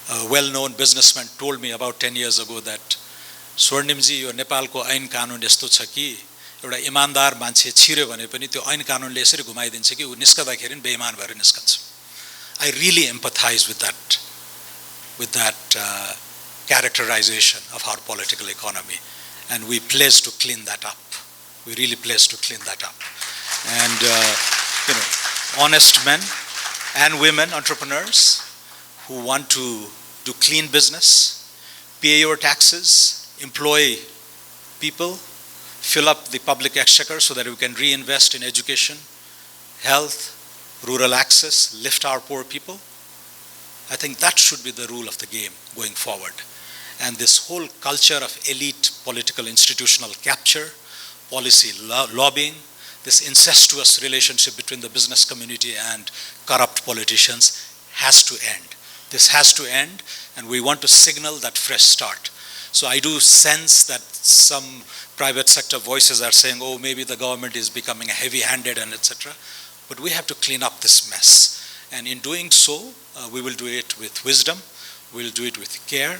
A well-known businessman told me about 10 years ago that स्वर्णिमजी यो नेपालको ऐन कानुन यस्तो छ कि एउटा इमानदार मान्छे छिर्यो भने पनि त्यो ऐन कानुनले यसरी घुमाइदिन्छ कि उ निस्कदाखेरि बेइमान भएर निस्कन्छ. I really empathize with that characterization of our political economy, and we pledge to clean that up. We really pledge to clean that up. And honest men and women entrepreneurs who want to do clean business, pay your taxes, employ people, fill up the public exchequer so that we can reinvest in education, health, rural access, lift our poor people. I think that should be the rule of the game going forward. And this whole culture of elite political institutional capture, policy lobbying, this incestuous relationship between the business community and corrupt politicians has to end. This has to end, and we want to signal that fresh start. So I do sense that some private sector voices are saying, oh, maybe the government is becoming heavy-handed and etc. But we have to clean up this mess. And in doing so, we will do it with wisdom, we will do it with care.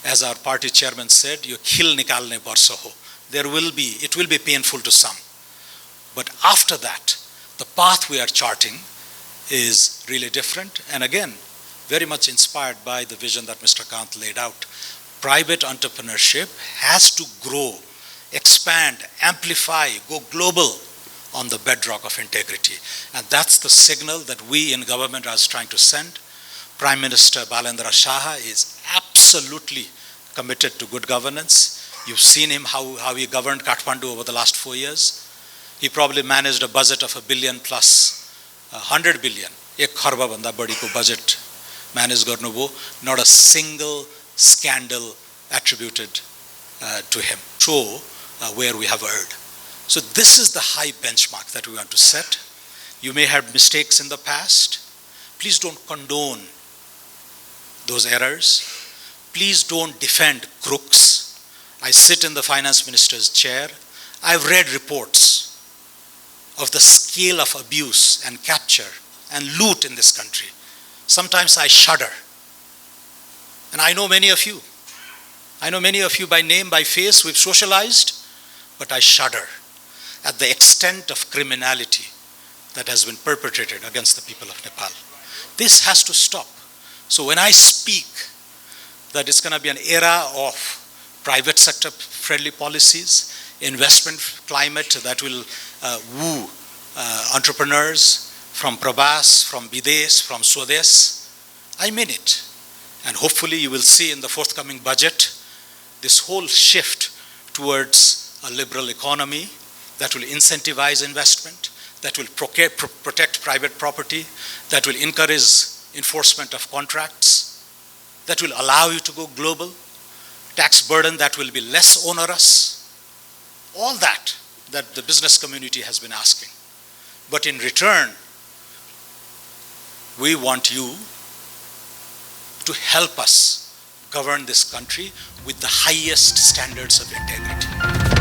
As our party chairman said, "Yo khil nikalne barsa ho." It will be painful to some. But after that, the path we are charting is really different. And again, very much inspired by the vision that Mr. Kant laid out. Private entrepreneurship has to grow, expand, amplify, go global on the bedrock of integrity. And that's the signal that we in government are trying to send. Prime Minister Balendra Shah is absolutely committed to good governance. You've seen him, how he governed Kathmandu over the last 4 years. He probably managed a budget of $1 billion plus, 100 billion. Ek kharba bhanda badi ko budget manage garnu bho. Not a single scandal attributed to him. Show where we have erred. So this is the high benchmark that we want to set. You may have mistakes in the past. Please don't condone those errors. Please don't defend crooks. I sit in the finance minister's chair. I've read reports of the scale of abuse and capture and loot in this country. Sometimes I shudder. And I know many of you. I know many of you by name, by face, we've socialized, but I shudder at the extent of criminality that has been perpetrated against the people of Nepal. This has to stop. So when I speak that it's going to be an era of private sector friendly policies, investment climate that will woo entrepreneurs from Prabhas, from Bidesh, from Swades, I mean it. And hopefully you will see in the forthcoming budget this whole shift towards a liberal economy that will incentivize investment, that will protect private property, that will encourage enforcement of contracts, that will allow you to go global, tax burden that will be less onerous, all that the business community has been asking. But in return, we want you to help us govern this country with the highest standards of integrity.